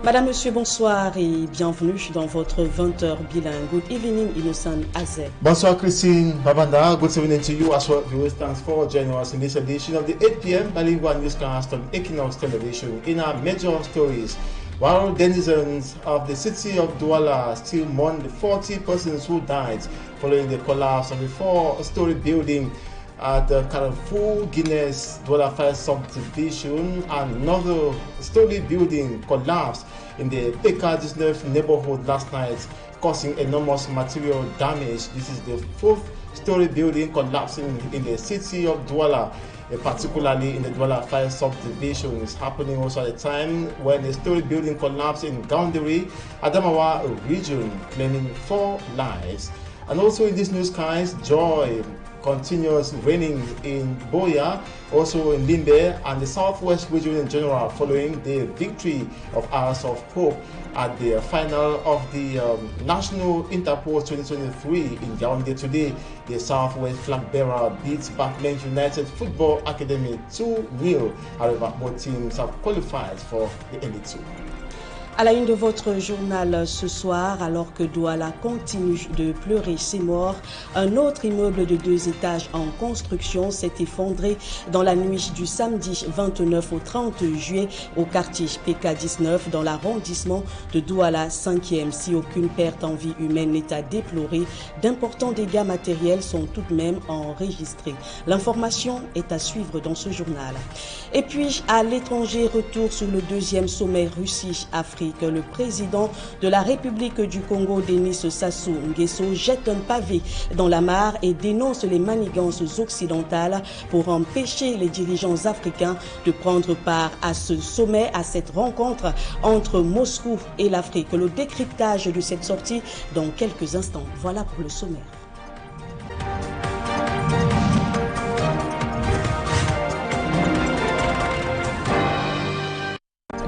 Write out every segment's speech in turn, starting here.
Madame, Monsieur, bonsoir et bienvenue dans votre 20h bilingue. Good evening, Innocent Azek. Bonsoir, Christine Babanda. Good evening to you as well, viewers. Thanks for joining us in this edition of the 8 p.m. Bilingue newscast on Équinoxe television. In our major stories, while denizens of the city of Douala still mourn the 40 persons who died following the collapse of a 4-story building at the Carrefour Guinness Douala Fire subdivision, another story building collapsed in the PK19 neighborhood last night, causing enormous material damage. This is the 4th-story building collapsing in the city of Douala, particularly in the Douala Fire subdivision. It's happening also at a time when a story building collapsed in Gaundari, Adamawa region, claiming 4 lives. And also in this news, guys, joy continues reigning in Boya, also in Limbe and the southwest region in general, following the victory of Hours of Hope at the final of the National Interpol 2023 in Yaoundé today. The Southwest flag bearer beats Backland United Football Academy 2-0. However, both teams have qualified for the Elite 2. À la une de votre journal ce soir, alors que Douala continue de pleurer ses morts, un autre immeuble de 2 étages en construction s'est effondré dans la nuit du samedi 29 au 30 juillet au quartier PK19 dans l'arrondissement de Douala 5e. Si aucune perte en vie humaine n'est à déplorer, d'importants dégâts matériels sont tout de même enregistrés. L'information est à suivre dans ce journal. Et puis, à l'étranger, retour sur le 2e sommet Russie-Afrique. Le président de la République du Congo, Denis Sassou Nguesso, jette un pavé dans la mare et dénonce les manigances occidentales pour empêcher les dirigeants africains de prendre part à ce sommet, à cette rencontre entre Moscou et l'Afrique. Le décryptage de cette sortie dans quelques instants. Voilà pour le sommaire.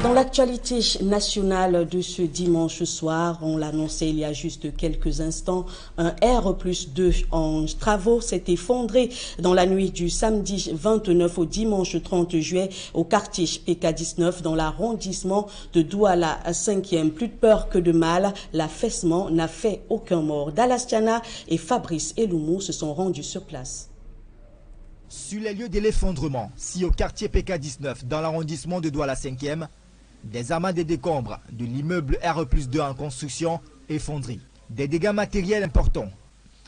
Dans l'actualité nationale de ce dimanche soir, on l'annonçait il y a juste quelques instants, un R+2 en travaux s'est effondré dans la nuit du samedi 29 au dimanche 30 juillet au quartier PK19 dans l'arrondissement de Douala 5e. Plus de peur que de mal, l'affaissement n'a fait aucun mort. Dalastiana et Fabrice Eloumou se sont rendus sur place. Sur les lieux de l'effondrement, si au quartier PK19 dans l'arrondissement de Douala 5e, des amas de décombres de l'immeuble R+2 en construction effondré. Des dégâts matériels importants.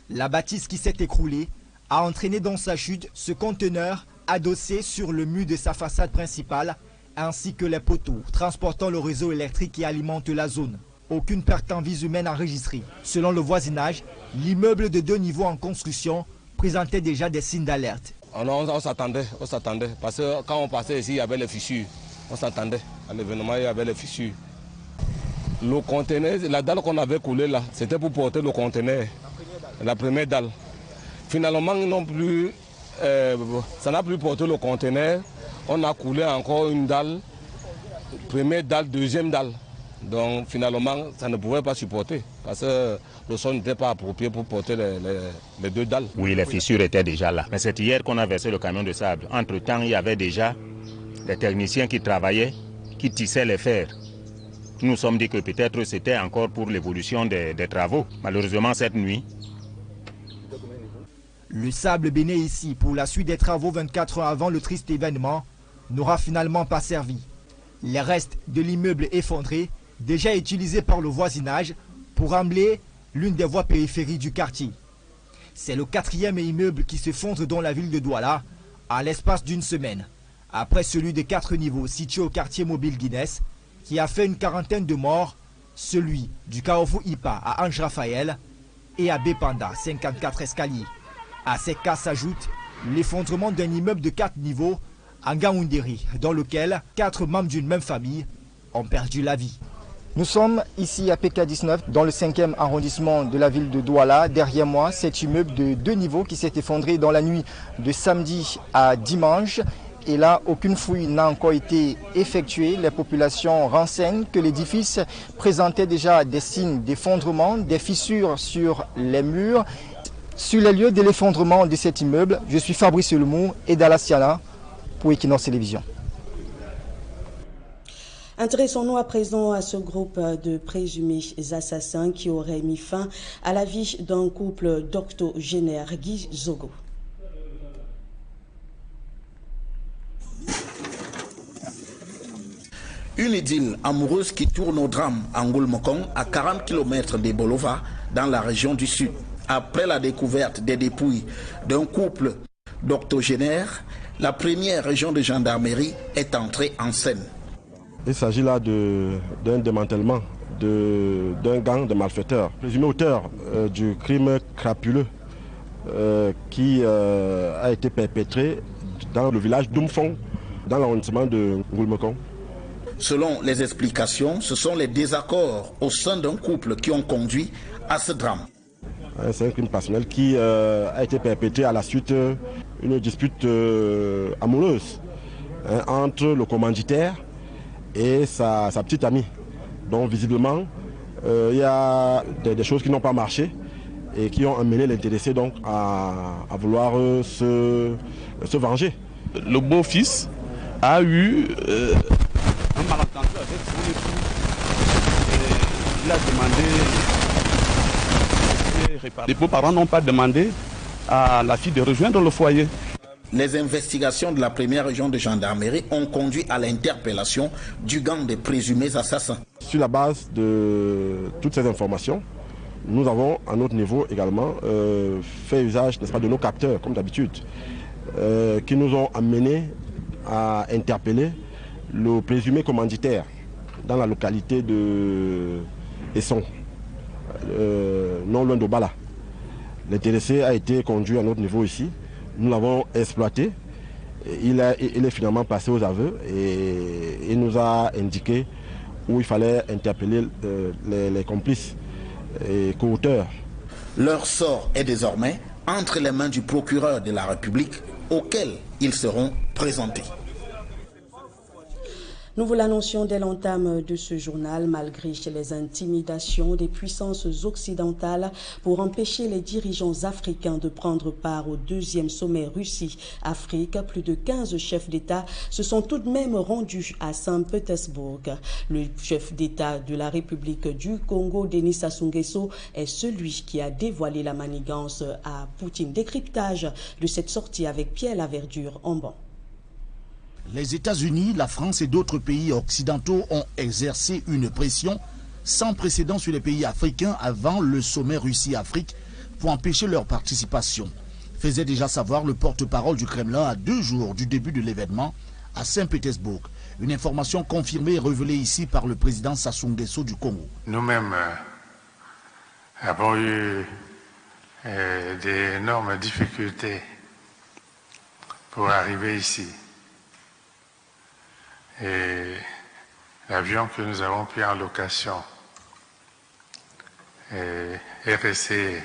La bâtisse qui s'est écroulée a entraîné dans sa chute ce conteneur adossé sur le mur de sa façade principale ainsi que les poteaux transportant le réseau électrique qui alimente la zone. Aucune perte en vie humaine enregistrée. Selon le voisinage, l'immeuble de 2 niveaux en construction présentait déjà des signes d'alerte. On s'attendait parce que quand on passait ici, il y avait les fissures. On s'attendait à l'événement, il y avait les fissures. Le conteneur, la dalle qu'on avait coulée là, c'était pour porter le conteneur, la première dalle. Finalement, non plus, ça n'a plus porté le conteneur. On a coulé encore une dalle, première dalle, deuxième dalle. Donc finalement, ça ne pouvait pas supporter parce que le sol n'était pas approprié pour porter les 2 dalles. Oui, les fissures étaient déjà là. Mais c'est hier qu'on a versé le camion de sable. Entre-temps, il y avait déjà des techniciens qui travaillaient, qui tissaient les fers. Nous nous sommes dit que peut-être c'était encore pour l'évolution des travaux. Malheureusement, cette nuit. Le sable béné ici pour la suite des travaux 24 heures avant le triste événement n'aura finalement pas servi. Les restes de l'immeuble effondré, déjà utilisés par le voisinage pour embler l'une des voies périphériques du quartier. C'est le 4e immeuble qui s'effondre dans la ville de Douala à l'espace d'une semaine, après celui de 4 niveaux situé au quartier mobile Guinness, qui a fait une quarantaine de morts, celui du Carrefour Ipa à Ange Raphaël et à Bépanda, 54 escaliers. À ces cas s'ajoute l'effondrement d'un immeuble de 4 niveaux à Gaoundéry, dans lequel 4 membres d'une même famille ont perdu la vie. Nous sommes ici à PK19, dans le 5e arrondissement de la ville de Douala. Derrière moi, cet immeuble de 2 niveaux qui s'est effondré dans la nuit de samedi à dimanche. Et là, aucune fouille n'a encore été effectuée. Les populations renseignent que l'édifice présentait déjà des signes d'effondrement, des fissures sur les murs. Sur les lieux de l'effondrement de cet immeuble, je suis Fabrice Eloumou et Dalastiana pour Équinoxe Télévision. Intéressons-nous à présent à ce groupe de présumés assassins qui auraient mis fin à la vie d'un couple d'octogénaires, Guy Zogo. Une idylle amoureuse qui tourne au drame en Ngulmokong, à 40 km de Bolova, dans la région du Sud. Après la découverte des dépouilles d'un couple d'octogénaires, la première région de gendarmerie est entrée en scène. Il s'agit là d'un démantèlement d'un gang de malfaiteurs, présumé auteur du crime crapuleux qui a été perpétré dans le village d'Umfong, dans l'arrondissement de Ngulmokong. Selon les explications, ce sont les désaccords au sein d'un couple qui ont conduit à ce drame. C'est un crime passionnel qui a été perpétré à la suite d'une dispute amoureuse entre le commanditaire et sa petite amie. Donc visiblement, il y a des choses qui n'ont pas marché et qui ont amené l'intéressé donc à vouloir se venger. Le beau-fils a eu un malentendu avec son époux. Il a demandé. Les beaux-parents n'ont pas demandé à la fille de rejoindre le foyer. Les investigations de la première région de gendarmerie ont conduit à l'interpellation du gang des présumés assassins. Sur la base de toutes ces informations, nous avons à notre niveau également fait usage, n'est-ce pas, de nos capteurs, comme d'habitude, qui nous ont amenés à interpeller le présumé commanditaire dans la localité de Esson, non loin de Bala. L'intéressé a été conduit à notre niveau ici. Nous l'avons exploité. Il est finalement passé aux aveux et il nous a indiqué où il fallait interpeller les complices et co-auteurs. Leur sort est désormais entre les mains du procureur de la République auquel ils seront présentés. Nous vous l'annoncions dès l'entame de ce journal, malgré les intimidations des puissances occidentales pour empêcher les dirigeants africains de prendre part au deuxième sommet Russie-Afrique, plus de 15 chefs d'État se sont tout de même rendus à Saint-Pétersbourg. Le chef d'État de la République du Congo, Denis Sassou Nguesso, est celui qui a dévoilé la manigance à Poutine. Décryptage de cette sortie avec Pierre Laverdure en banc. Les États-Unis, la France et d'autres pays occidentaux ont exercé une pression sans précédent sur les pays africains avant le sommet Russie-Afrique pour empêcher leur participation. Faisait déjà savoir le porte-parole du Kremlin à 2 jours du début de l'événement à Saint-Pétersbourg. Une information confirmée et révélée ici par le président Sassou Nguesso du Congo. Nous-mêmes avons eu d'énormes difficultés pour arriver ici. Et l'avion que nous avons pris en location est resté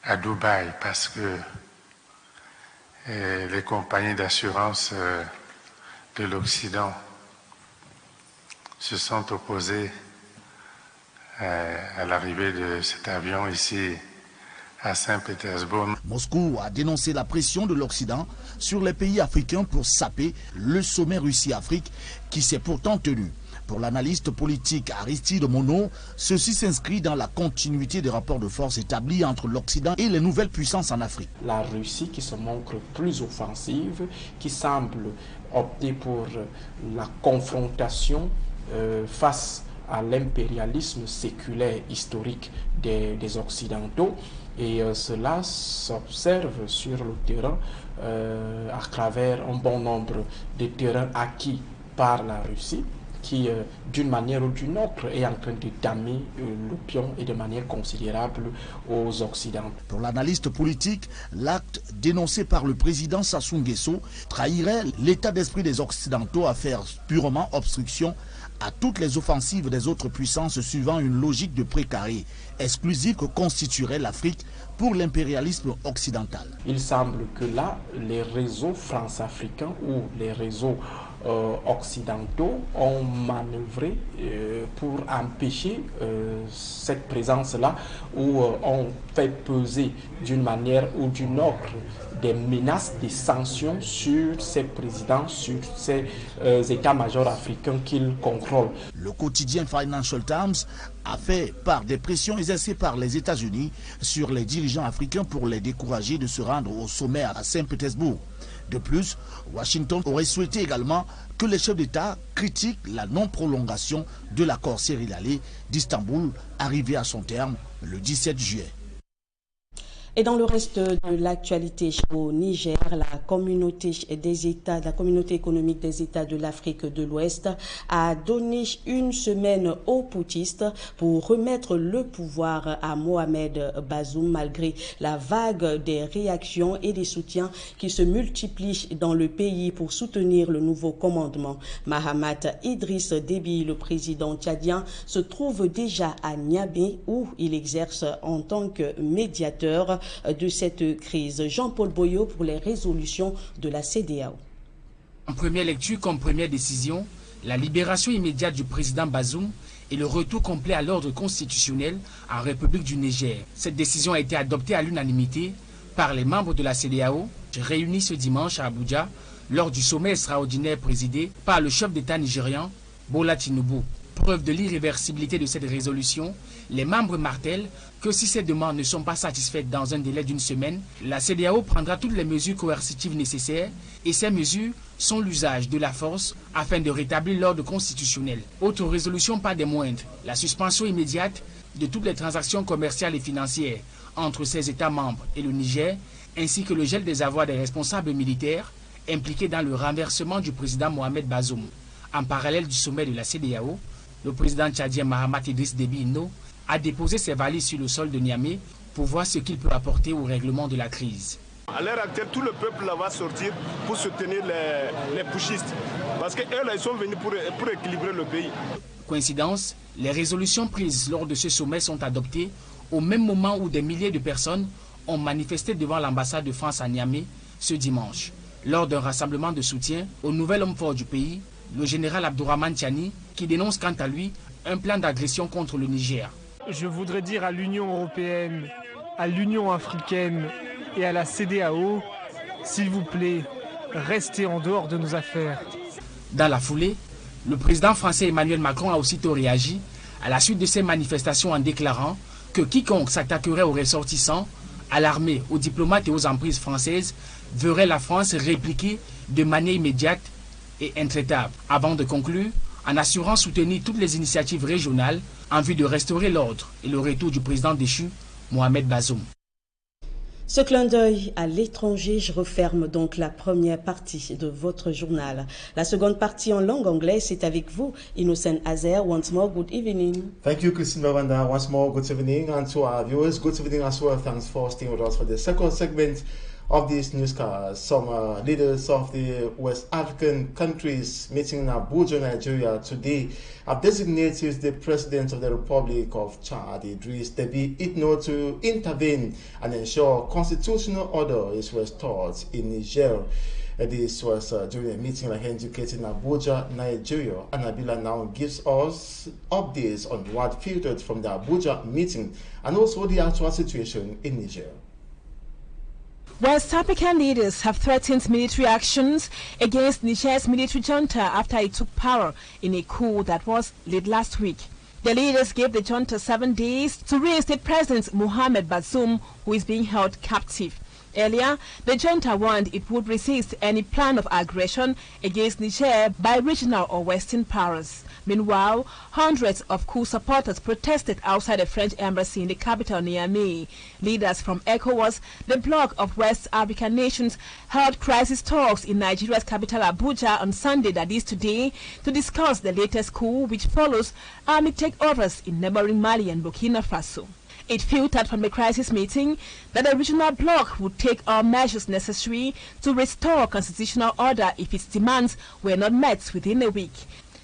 à Dubaï parce que les compagnies d'assurance de l'Occident se sont opposées à l'arrivée de cet avion ici à Saint-Pétersbourg. Moscou a dénoncé la pression de l'Occident sur les pays africains pour saper le sommet Russie-Afrique qui s'est pourtant tenu. Pour l'analyste politique Aristide Monod, ceci s'inscrit dans la continuité des rapports de force établis entre l'Occident et les nouvelles puissances en Afrique. La Russie qui se montre plus offensive, qui semble opter pour la confrontation face à l'impérialisme séculaire historique des Occidentaux. Et cela s'observe sur le terrain à travers un bon nombre de terrains acquis par la Russie qui, d'une manière ou d'une autre, est en train de damer le pion et de manière considérable aux Occidentaux. Pour l'analyste politique, l'acte dénoncé par le président Sassou Nguesso trahirait l'état d'esprit des Occidentaux à faire purement obstruction à toutes les offensives des autres puissances suivant une logique de précaré exclusive que constituerait l'Afrique pour l'impérialisme occidental. Il semble que là, les réseaux france-africains ou les réseaux occidentaux ont manœuvré pour empêcher cette présence-là, où on fait peser d'une manière ou d'une autre des menaces, des sanctions sur ces présidents, sur ces états-majors africains qu'ils contrôlent. Le quotidien Financial Times a fait part des pressions exercées par les États-Unis sur les dirigeants africains pour les décourager de se rendre au sommet à Saint-Pétersbourg. De plus, Washington aurait souhaité également que les chefs d'État critiquent la non-prolongation de l'accord série d'Istanbul, arrivé à son terme le 17 juillet. Et dans le reste de l'actualité au Niger, la communauté économique des États de l'Afrique de l'Ouest a donné une semaine aux poutistes pour remettre le pouvoir à Mohamed Bazoum malgré la vague des réactions et des soutiens qui se multiplient dans le pays pour soutenir le nouveau commandement. Mahamat Idriss Déby, le président tchadien, se trouve déjà à Niamey où il exerce en tant que médiateur de cette crise. Jean-Paul Boyot pour les résolutions de la CEDEAO. En première lecture comme première décision, la libération immédiate du président Bazoum et le retour complet à l'ordre constitutionnel en République du Niger. Cette décision a été adoptée à l'unanimité par les membres de la CEDEAO réunis ce dimanche à Abuja lors du sommet extraordinaire présidé par le chef d'État nigérian Bola Tinubu. Preuve de l'irréversibilité de cette résolution, les membres martèlent que si ces demandes ne sont pas satisfaites dans un délai d'une semaine, la CEDEAO prendra toutes les mesures coercitives nécessaires et ces mesures sont l'usage de la force afin de rétablir l'ordre constitutionnel. Autre résolution pas des moindres, la suspension immédiate de toutes les transactions commerciales et financières entre ces États membres et le Niger, ainsi que le gel des avoirs des responsables militaires impliqués dans le renversement du président Mohamed Bazoum. En parallèle du sommet de la CEDEAO, le président tchadien Mahamat Idriss Déby a déposé ses valises sur le sol de Niamey pour voir ce qu'il peut apporter au règlement de la crise. À l'heure actuelle, tout le peuple là va sortir pour soutenir les putschistes. Parce qu'eux là, ils sont venus pour équilibrer le pays. Coïncidence, les résolutions prises lors de ce sommet sont adoptées au même moment où des milliers de personnes ont manifesté devant l'ambassade de France à Niamey ce dimanche. Lors d'un rassemblement de soutien au nouvel homme fort du pays, le général Abdourahmane Tiani, qui dénonce quant à lui un plan d'agression contre le Niger. Je voudrais dire à l'Union européenne, à l'Union africaine et à la CEDEAO, s'il vous plaît, restez en dehors de nos affaires. Dans la foulée, le président français Emmanuel Macron a aussitôt réagi à la suite de ces manifestations en déclarant que quiconque s'attaquerait aux ressortissants, à l'armée, aux diplomates et aux emprises françaises verrait la France répliquer de manière immédiate et intraitable, avant de conclure en assurant soutenir toutes les initiatives régionales en vue de restaurer l'ordre et le retour du président déchu, Mohamed Bazoum. Ce clin d'œil à l'étranger, je referme donc la première partie de votre journal. La seconde partie en langue anglaise, c'est avec vous, Innocent Azer. Once more, good evening. Thank you, Christine Bavanda. Once more, good evening. And to our viewers, good evening as well. Thanks for staying with us for the second segment of this newscast. Some leaders of the West African countries meeting in Abuja, Nigeria today have designated the President of the Republic of Chad, Idriss Déby Itno, to intervene and ensure constitutional order is restored in Niger. This was during a meeting indicated in Abuja, Nigeria. And Nabila now gives us updates on what filtered from the Abuja meeting and also the actual situation in Niger. West African leaders have threatened military actions against Niger's military junta after it took power in a coup that was late last week. The leaders gave the junta 7 days to reinstate President Mohamed Bazoum, who is being held captive. Earlier, the junta warned it would resist any plan of aggression against Niger by regional or Western powers. Meanwhile, hundreds of coup supporters protested outside the French embassy in the capital Niamey. Leaders from ECOWAS, the bloc of West African nations, held crisis talks in Nigeria's capital Abuja on Sunday, that is today, to discuss the latest coup which follows army takeovers in neighboring Mali and Burkina Faso. It filtered from the crisis meeting that the regional bloc would take all measures necessary to restore constitutional order if its demands were not met within a week.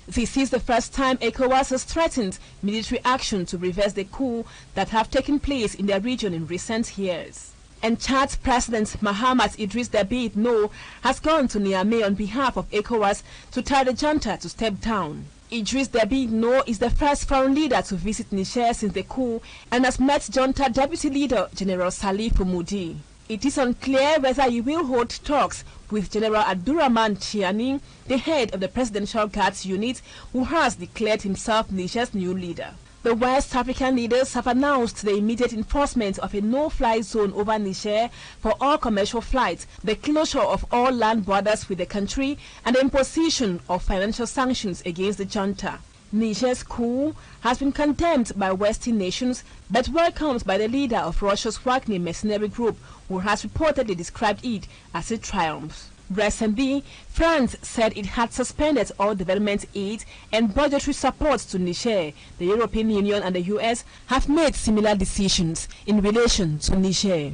This is the first time ECOWAS has threatened military action to reverse the coup that have taken place in the region in recent years. And Chad's President Mahamat Idriss Déby Itno has gone to Niamey on behalf of ECOWAS to tell the junta to step down. Idriss Déby Itno is the first foreign leader to visit Niger since the coup and has met junta deputy leader General Salif Moudi. It is unclear whether he will hold talks with General Abdourahmane Chiani, the head of the Presidential Guards Unit, who has declared himself Niger's new leader. The West African leaders have announced the immediate enforcement of a no-fly zone over Niger for all commercial flights, the closure of all land borders with the country, and the imposition of financial sanctions against the junta. Niger's coup has been condemned by Western nations but welcomed by the leader of Russia's Wagner mercenary group, who has reportedly described it as a triumph. Recently, France said it had suspended all development aid and budgetary support to Niger. The European Union and the US have made similar decisions in relation to Niger.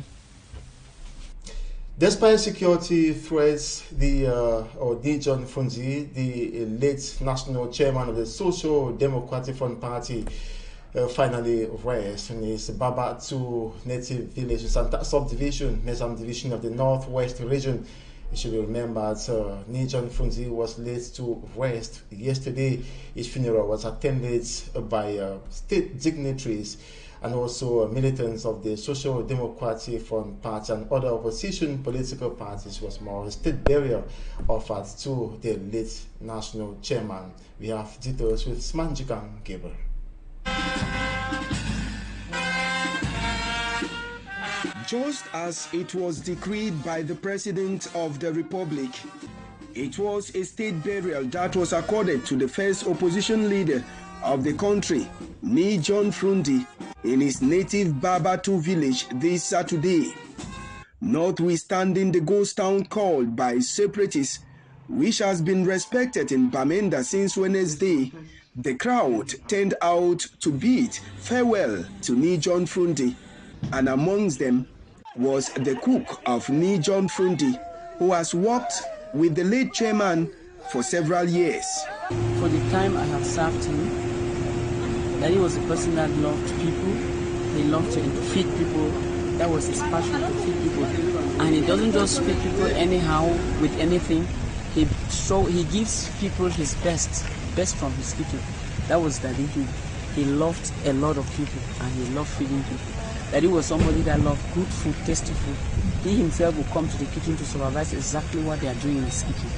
Despite security threats, John Funzi, the late national chairman of the Social Democratic Front Party, finally rests in his Babatu native village, subdivision, Mesam division of the Northwest region. It should be remembered John Funzi was laid to rest yesterday. His funeral was attended by state dignitaries and also militants of the Social Democratic Front Party and other opposition political parties. Was more a state burial offered to the late national chairman. We have details with Smanjikan Gabriel. Just as it was decreed by the President of the Republic, it was a state burial that was accorded to the first opposition leader of the country, John Funzi, in his native Babatu village this Saturday. Notwithstanding the ghost town called by separatists, which has been respected in Bamenda since Wednesday, the crowd turned out to bid farewell to John Funzi, and amongst them was the cook of John Funzi, who has worked with the late chairman for several years. For the time I have served him, that he was a person that loved people. He loved to feed people. That was his passion, to feed people. And he doesn't just feed people anyhow with anything. He gives people his best from his kitchen. That was that he loved a lot of people and he loved feeding people. That he was somebody that loved good food, tasty food. He himself would come to the kitchen to supervise exactly what they are doing in his kitchen.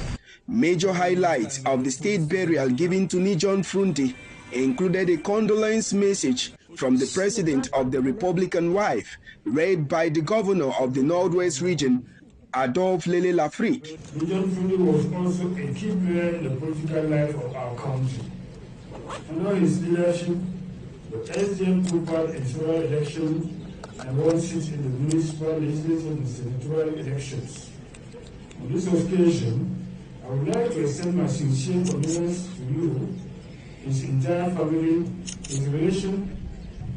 Major highlights of the state burial given to John Funzi included a condolence message from the President of the Republican wife, read by the governor of the Northwest region, Adolphe Lele Lafrique. John Funzi was also a key player in the political life of our country. Under his leadership, the SDM took part in several elections and won seats in the municipal, legislative, and senatorial elections. On this occasion, I would like to extend my sincere condolence to you, his entire family, his relation,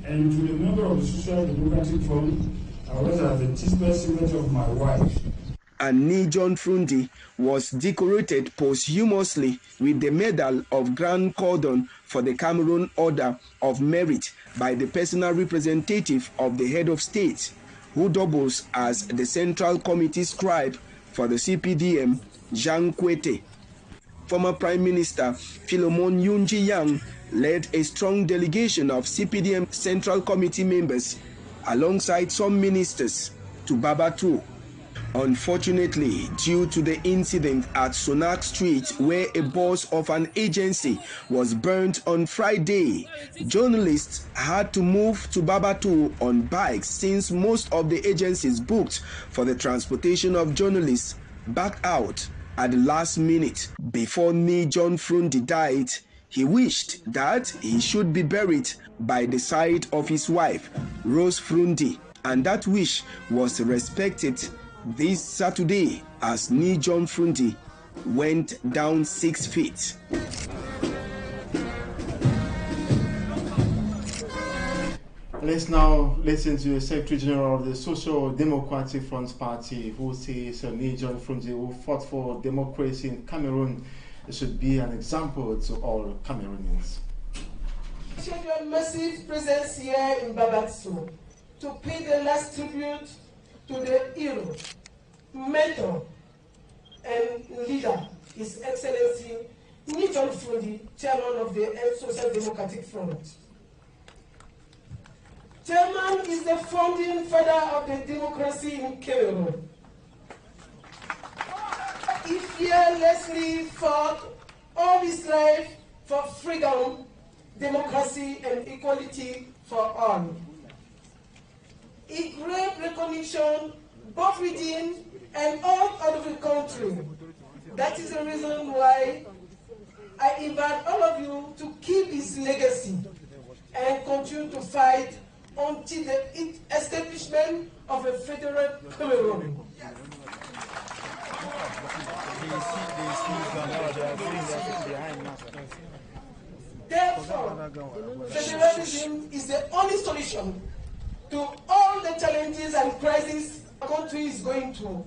and to the member of the Social Democratic Front, I was at the Tispa signature of my wife. And John Funzi was decorated posthumously with the Medal of Grand Cordon for the Cameroon Order of Merit by the personal representative of the head of state, who doubles as the Central Committee scribe for the CPDM, Jean Kwete. Former Prime Minister Philemon Yunji Yang led a strong delegation of CPDM Central Committee members alongside some ministers to Babatu. Unfortunately, due to the incident at Sonak Street where a bus of an agency was burnt on Friday, journalists had to move to Babatu on bikes since most of the agencies booked for the transportation of journalists backed out at the last minute. Before John Funzi died, he wished that he should be buried by the side of his wife, Rose Funzi, and that wish was respected this Saturday as John Funzi went down 6 feet. Let's now listen to the Secretary General of the Social Democratic Front Party, who says John Funzi, who fought for democracy in Cameroon, should be an example to all Cameroonians. Your massive presence here in Babatu to pay the last tribute to the hero, mentor, and leader, His Excellency John Frundi, Chairman of the Social Democratic Front. Chairman is the founding father of the democracy in Cameroon. He fearlessly fought all his life for freedom, democracy, and equality for all. He great recognition both within and out of the country. That is the reason why I invite all of you to keep his legacy and continue to fight until the establishment of a federal Cameroon. Therefore, federalism is the only solution to all the challenges and crises the country is going through.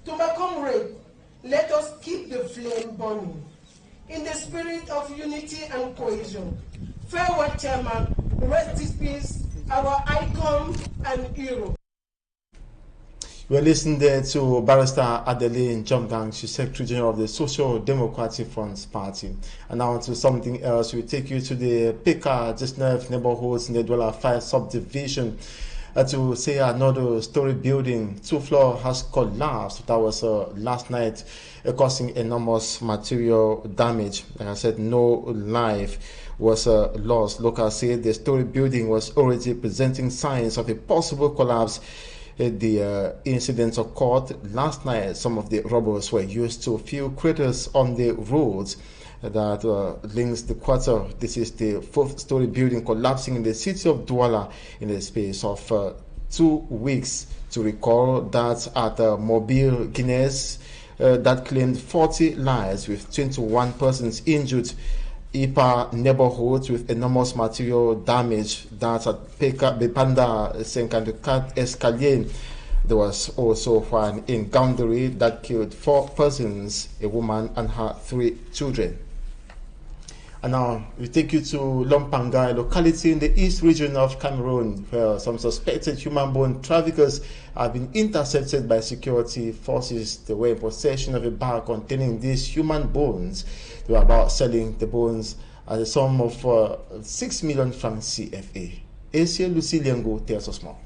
To my comrade, let us keep the flame burning in the spirit of unity and cohesion. Farewell, Chairman. Rest in peace, our icon and hero. We're listening there to Barrister Adeline Jomgang, she's Secretary General of the Social Democratic Front Party. And now to something else, we take you to the PK19 neighborhoods in the Douala 5 subdivision to say another story building, 2-floor has collapsed. That was last night, causing enormous material damage. Like I said, no life was lost. Locals say the story building was already presenting signs of a possible collapse. The incident occurred last night. Some of the robbers were used to fill craters on the roads that links the quarter. This is the 4th-story building collapsing in the city of Douala in the space of 2 weeks. To recall that at Mobile, Guinness, that claimed 40 lives with 21 persons injured. Ipa neighborhoods with enormous material damage. That's at Bepanda, Senkandukat, Escalier. There was also one in Gaundary that killed 4 persons, a woman and her 3 children. And now we take you to Lompanga, a locality in the east region of Cameroon, where some suspected human bone traffickers have been intercepted by security forces. They were in possession of a bag containing these human bones. They were about selling the bones at a sum of 6 million francs CFA. Asia Lucy Liengo tells us more.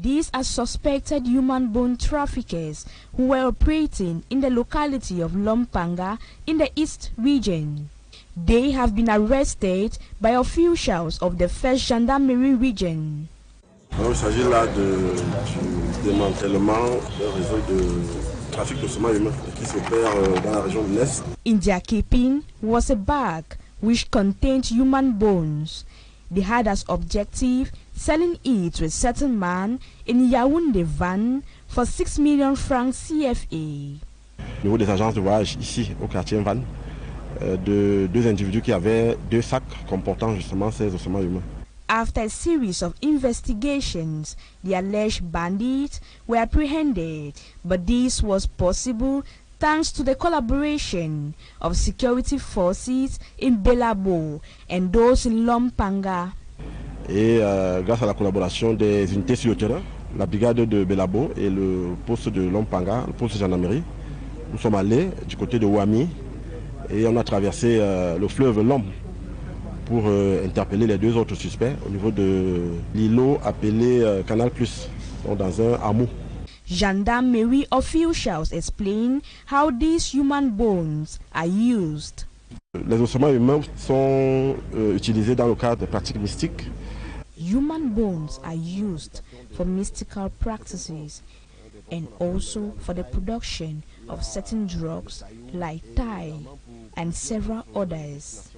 These are suspected human bone traffickers who were operating in the locality of Lompanga in the east region. They have been arrested by officials of the 1st Gendarmerie region. Il s'agit là du démantèlement d'un réseau de trafic d'ossements humains qui s'opère dans la région de l'Est. In their keeping was a bag which contained human bones. They had as objective selling it to a certain man in Yaoundé Van for 6 million francs CFA. Au niveau des agences de voyage ici au quartier Van, de 2 individus qui avaient 2 sacs comportant justement ces ossements humains. After a series of investigations, the alleged bandits were apprehended, but this was possible thanks to the collaboration of security forces in Belabo and those in Lompanga. Et grâce à la collaboration des unités sur le terrain, la brigade de Belabo et le poste de Lompanga, le poste de gendarmerie, nous sommes allés du côté de Ouami et on a traversé le fleuve Lom pour interpeller les 2 autres suspects au niveau de l'îlot appelé Canal Plus, donc dans un hameau. Gendarmerie officials explain how these human bones are used. Les ossements humains sont utilisés dans le cadre de pratiques mystiques. Human bones are used for mystical practices and also for the production of certain drugs like Thai and several others.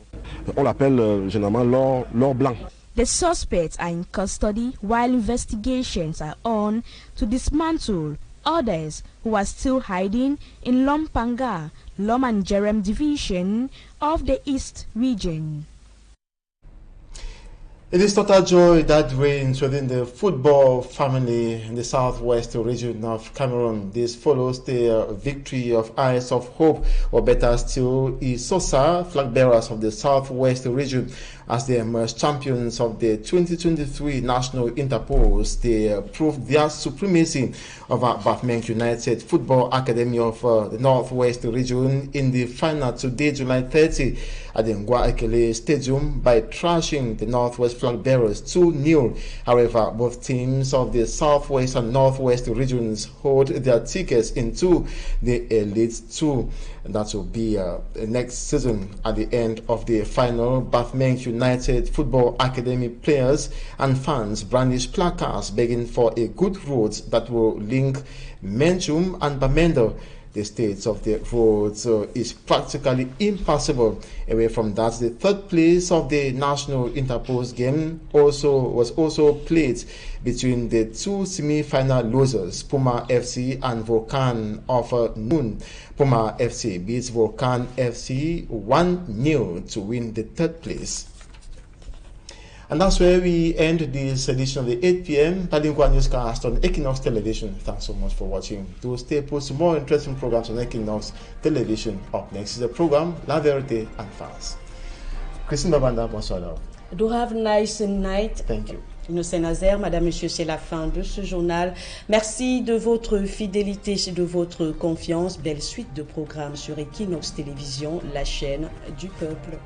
On l'appelle généralement l'or blanc. The suspects are in custody while investigations are on to dismantle others who are still hiding in Lompanga, Lom and Jerem division of the East region. It is total joy that reigns within the football family in the southwest region of Cameroon. This follows the victory of Eyes of Hope, or better still, Isosa, flag bearers of the southwest region, as they emerged champions of the 2023 National Interpose. They proved their supremacy over Bafmenk United Football Academy of the northwest region in the final today, July 30, at the Ngwa Ekele Stadium by thrashing the Northwest flag bearers 2-0. However, both teams of the Southwest and Northwest regions hold their tickets into the Elite 2. And that will be next season. At the end of the final, Bafmenk United Football Academy players and fans brandish placards begging for a good road that will link Menchum and Bamenda. The state of the roads is practically impassable. Away from that, the third place of the National Interpose game was also played between the two semi-final losers, Puma FC and Volcan of Nous. Puma FC beats Volcan FC 1-0 to win the third place. And that's where we end this edition of the 8 p.m. Bilingue newscast on Équinoxe Television. Thanks so much for watching. Do stay posted more interesting programs on Équinoxe Television. Up next is the program La Vérité en Face. Christine Babanda, bonsoir. Do have a nice night. Thank you. Innocent Nazaire, Madame, Monsieur, c'est la fin de ce journal. Merci de votre fidélité, de votre confiance. Belle suite de programmes sur Équinoxe Télévision, la chaîne du peuple.